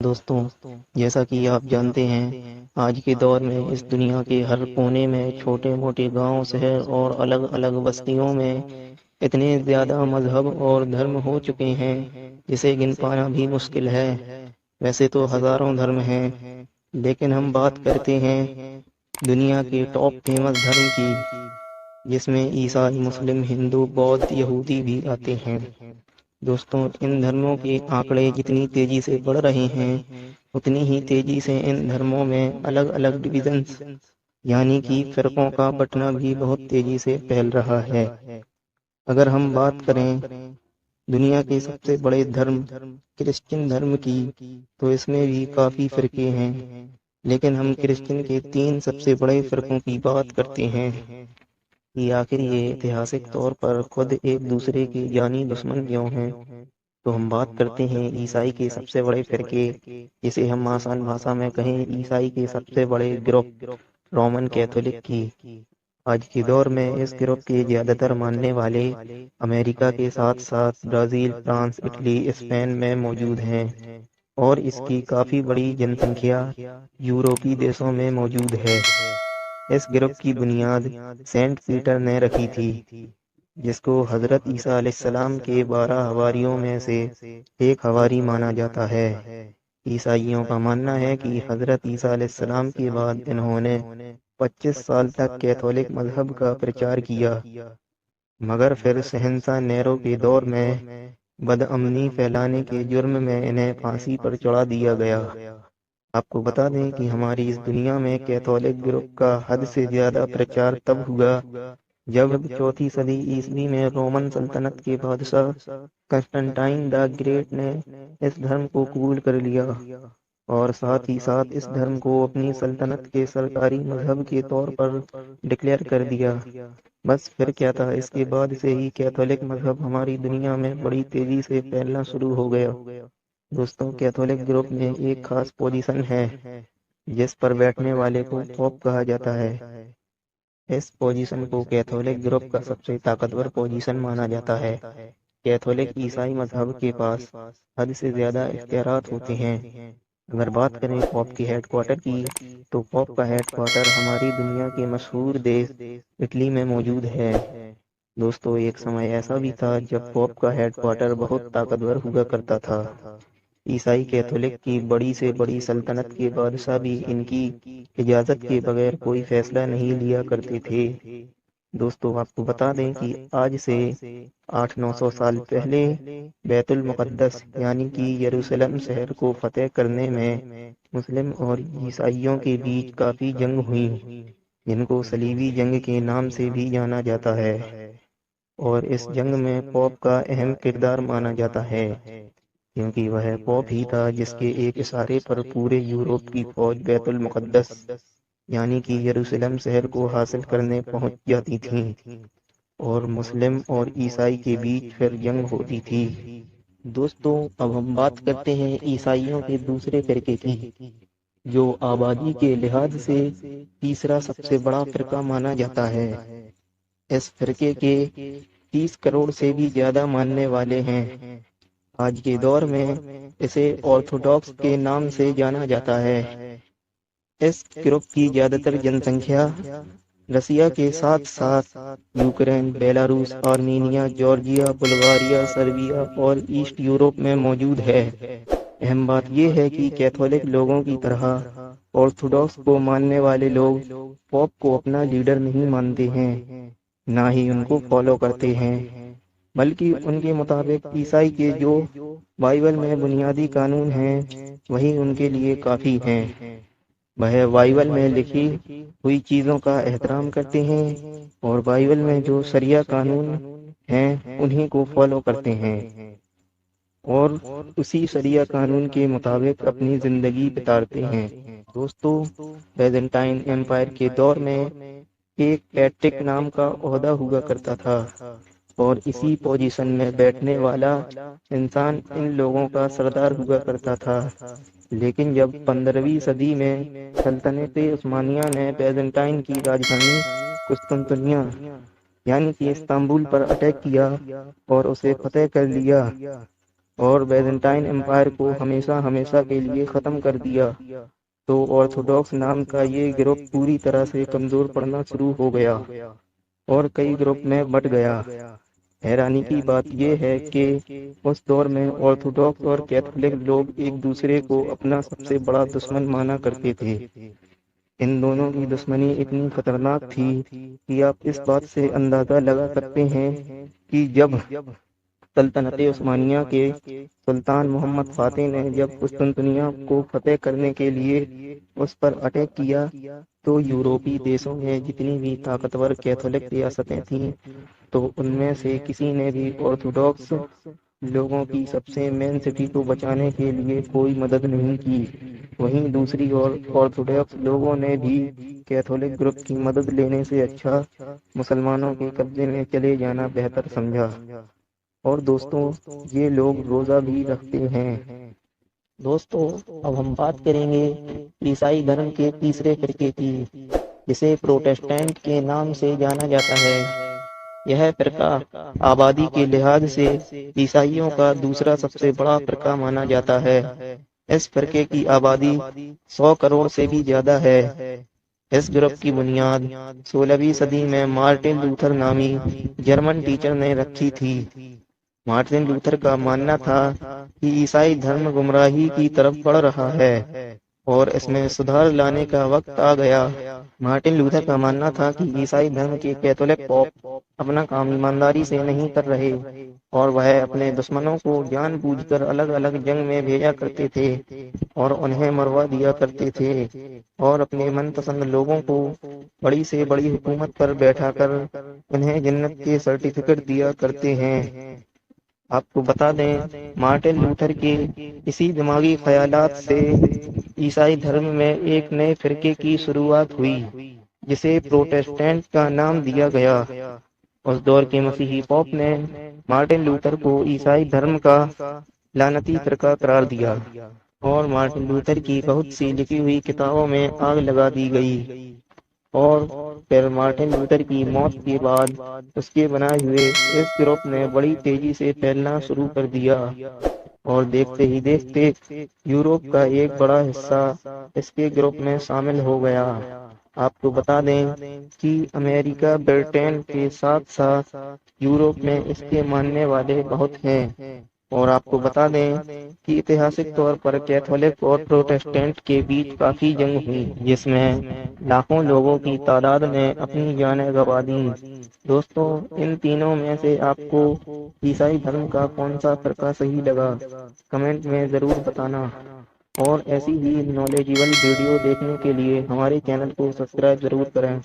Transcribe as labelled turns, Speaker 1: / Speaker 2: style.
Speaker 1: دوستوں، جیسا کہ آپ جانتے ہیں، آج کے دور میں اس دنیا کے ہر کونے میں چھوٹے موٹے گاؤں، شہر اور الگ الگ بستیوں میں اتنے زیادہ مذہب اور دھرم ہو چکے ہیں جسے گن پانا بھی مشکل ہے۔ ویسے تو ہزاروں دھرم ہیں، لیکن ہم بات کرتے ہیں دنیا کے ٹاپ فیمس دھرم کی، جس میں عیسائی، مسلم، ہندو، بودھ، یہودی بھی آتے ہیں۔ دوستوں، ان دھرموں کے آنکڑے جتنی تیزی سے بڑھ رہے ہیں، اتنی ہی تیزی سے ان دھرموں میں الگ الگ ڈویژنز یعنی کہ فرقوں کا بٹنا بھی بہت تیزی سے پھیل رہا ہے۔ اگر ہم بات کریں دنیا کے سب سے بڑے دھرم کرسچن دھرم کی، تو اس میں بھی کافی فرقے ہیں، لیکن ہم کرسچن کے 3 سب سے بڑے فرقوں کی بات کرتے ہیں کہ آخر یہ ایتہاسک طور پر خود ایک دوسرے کے جانی دشمن کیوں ہیں۔ تو ہم بات کرتے ہیں عیسائی کے سب سے بڑے فرقے، جسے ہم آسان بھاشا میں کہیں عیسائی کے سب سے بڑے گروپ رومن کیتھولک کی۔ آج کے دور میں اس گروپ کے زیادہ تر ماننے والے امریکہ کے ساتھ ساتھ برازیل، فرانس، اٹلی، اسپین میں موجود ہیں، اور اس کی کافی بڑی جن سنکھیا یورپی دیشوں میں موجود ہے۔ اس گروپ کی بنیاد سینٹ پیٹر نے رکھی تھی، جس کو حضرت عیسیٰ علیہ السلام کے 12 حواریوں میں سے ایک حواری مانا جاتا ہے۔ عیسائیوں کا ماننا ہے کہ حضرت عیسیٰ علیہ السلام کے بعد انہوں نے 25 سال تک کیتھولک مذہب کا پرچار کیا، مگر پھر شہنشاہ نیرو کے دور میں بدامنی پھیلانے کے جرم میں انہیں پھانسی پر چڑھا دیا گیا۔ آپ کو بتا دیں کہ ہماری اس دنیا میں کیتھولک گروپ کا حد سے زیادہ پرچار تب ہوا جب 4 صدی عیسوی میں رومن سلطنت کے بادشاہ کنسٹنٹائن دا گریٹ نے اس دھرم کو قبول کر لیا، اور ساتھ ہی ساتھ اس دھرم کو اپنی سلطنت کے سرکاری مذہب کے طور پر ڈکلیئر کر دیا۔ بس پھر کیا تھا، اس کے بعد سے ہی کیتھولک مذہب ہماری دنیا میں بڑی تیزی سے پھیلنا شروع ہو گیا۔ دوستوں، کیتھولک گروپ میں ایک خاص پوزیشن ہے جس پر بیٹھنے والے کو پوپ کہا جاتا ہے۔ اس پوزیشن کو کیتھولک گروپ کا سب سے طاقتور پوزیشن مانا جاتا ہے۔ کیتھولک عیسائی مذہب کے پاس حد سے زیادہ اختیارات ہوتے ہیں۔ اگر بات کریں پوپ کی ہیڈ کوارٹر کی، تو پوپ کا ہیڈ کوارٹر ہماری دنیا کے مشہور دیش اٹلی میں موجود ہے۔ دوستو، ایک سمے ایسا بھی تھا جب پوپ کا ہیڈ کوارٹر بہت طاقتور ہوا کرتا تھا۔ عیسائی کیتھولک کی بڑی سے بڑی سلطنت کے بادشاہ بھی ان کی اجازت کے بغیر کوئی فیصلہ نہیں لیا کرتے تھے۔ دوستو، آپ کو بتا دیں کہ آج سے 800-900 سال پہلے بیت المقدس یعنی کہ یروشلم شہر کو فتح کرنے میں مسلم اور عیسائیوں کے بیچ کافی جنگ ہوئی، جن کو صلیبی جنگ کے نام سے بھی جانا جاتا ہے، اور اس جنگ میں پوپ کا اہم کردار مانا جاتا ہے، کیونکہ وہ پوپ ہی تھا جس کے ایک اشارے پر پورے یورپ کی فوج بیت المقدس یعنی کہ یروشلم شہر کو حاصل کرنے پہنچ جاتی تھیں، اور مسلم اور عیسائی کے بیچ پھر جنگ ہوتی تھی۔ دوستوں، اب ہم بات کرتے ہیں عیسائیوں کے دوسرے فرقے کی، جو آبادی کے لحاظ سے تیسرا سب سے بڑا فرقہ مانا جاتا ہے۔ اس فرقے کے 30 کروڑ سے بھی زیادہ ماننے والے ہیں۔ آج کے دور میں اسے آرتھوڈاکس کے نام سے جانا جاتا ہے۔ اس گروپ کی زیادہ تر جن سنکھیا رشیا کے ساتھ ساتھ Ukraine, Belarus, Armenia, Georgia, Bulgaria, Serbia اور ایسٹ یورپ میں موجود ہے۔ اہم بات یہ ہے کہ کیتھولک لوگوں کی طرح آرتھوڈاکس کو ماننے والے لوگ پوپ کو اپنا لیڈر نہیں مانتے ہیں، نہ ہی ان کو فالو کرتے ہیں، بلکہ ان کے مطابق عیسائی کے جو بائبل میں بنیادی قانون ہیں وہی ان کے لیے کافی ہیں۔ وہ بائبل میں لکھی ہوئی چیزوں کا احترام کرتے ہیں، اور بائبل میں جو شریعہ قانون ہیں انہی کو فالو کرتے ہیں، اور اسی شریعہ قانون کے مطابق اپنی زندگی بتاتے ہیں۔ دوستو، بیزنٹائن ایمپائر کے دور میں ایک پیٹرک نام کا عہدہ ہوا کرتا تھا، اور اسی پوزیشن میں بیٹھنے والا انسان ان لوگوں کا سردار ہوا کرتا تھا۔ لیکن جب 15ویں صدی میں سلطنت عثمانیہ نے بیزنٹائن کی راجدھانی قسطنطنیہ یعنی کہ استنبول پر اٹیک کیا اور اسے فتح کر لیا، اور بیزنٹائن امپائر کو ہمیشہ ہمیشہ کے لیے ختم کر دیا، تو آرتھوڈاکس نام کا یہ گروپ پوری طرح سے کمزور پڑنا شروع ہو گیا اور کئی گروپ میں بٹ گیا۔ حیرانی کی بات یہ ہے کہ اس دور میں آرتھوڈاکس اور کیتھولک لوگ ایک دوسرے کو اپنا سب سے بڑا دشمن مانا کرتے تھے۔ ان دونوں کی دشمنی اتنی خطرناک تھی کہ آپ اس بات سے اندازہ لگا سکتے ہیں کہ جب سلطنت عثمانیہ کے سلطان محمد فاتح نے جب قسطنطنیہ کو فتح کرنے کے لیے اس پر اٹیک کیا، تو یورپی دیشوں میں جتنی بھی طاقتور کیتھولک ریاستیں تھیں، تو ان میں سے کسی نے بھی آرتھوڈاکس لوگوں کی سب سے مین سٹی کو بچانے کے لیے کوئی مدد نہیں کی۔ وہیں دوسری اور آرتھوڈاکس لوگوں نے بھی کیتھولک گروپ کی مدد لینے سے اچھا مسلمانوں کے قبضے میں چلے جانا بہتر سمجھا۔ اور دوستوں، یہ لوگ روزہ بھی رکھتے ہیں۔ دوستوں، اب ہم بات کریں گے عیسائی دھرم کے تیسرے فرقے کی، جسے پروٹسٹنٹ کے نام سے جانا جاتا ہے۔ یہ فرقہ آبادی کے لحاظ سے عیسائیوں کا دوسرا سب سے بڑا فرقہ مانا جاتا ہے۔ اس فرقے کی آبادی 100 کروڑ سے بھی زیادہ ہے۔ اس گروپ کی بنیاد 16ویں صدی میں مارٹن لوتھر نامی جرمن ٹیچر نے رکھی تھی۔ مارٹن لوتھر کا ماننا تھا کہ عیسائی دھرم گمراہی کی طرف بڑھ رہا ہے اور اس میں سدھار لانے کا وقت آ گیا۔ مارٹن لوتھر کا ماننا تھا کہ عیسائی دھرم کے کیتھولک پوپ اپنا کام ایمانداری سے نہیں کر رہے اور وہ اپنے دشمنوں کو جان بوجھ کر الگ الگ جنگ میں بھیجا کرتے تھے اور انہیں مروا دیا کرتے تھے، اور اپنے من پسند لوگوں کو بڑی سے بڑی حکومت پر بیٹھا کر انہیں جنت کے سرٹیفکیٹ دیا کرتے ہیں۔ آپ کو بتا دیں، مارٹن لوتھر کے اسی دماغی خیالات سے عیسائی دھرم میں ایک نئے فرقے کی شروعات ہوئی، جسے پروٹسٹنٹ کا نام دیا گیا۔ اس دور کے مسیحی پوپ نے مارٹن لوتھر کو عیسائی دھرم کا لعنتی فرقہ قرار دیا اور مارٹن لوتھر کی بہت سی لکھی ہوئی کتابوں میں آگ لگا دی گئی۔ اور پھر مارٹن لوتھر کی موت کے بعد اس کے بنائے ہوئے اس گروپ نے بڑی تیزی سے پھیلنا شروع کر دیا، اور دیکھتے ہی دیکھتے یورپ کا ایک بڑا حصہ اس کے گروپ میں شامل ہو گیا۔ آپ کو بتا دیں کہ امریکہ برطانیہ کے ساتھ ساتھ یورپ میں اس کے ماننے والے بہت ہیں۔ اور آپ کو بتا دیں کہ اتہاسک طور پر کیتھولک اور پروٹسٹنٹ کے بیچ کافی جنگ ہوئی، جس میں لاکھوں لوگوں کی تعداد نے اپنی جانیں گنوا دیں۔ دوستوں، ان تینوں میں سے آپ کو عیسائی دھرم کا کون سا فرقہ صحیح لگا، کمنٹ میں ضرور بتانا۔ اور ایسی ہی نالجیبل ویڈیو دیکھنے کے لیے ہمارے چینل کو سبسکرائب ضرور کریں۔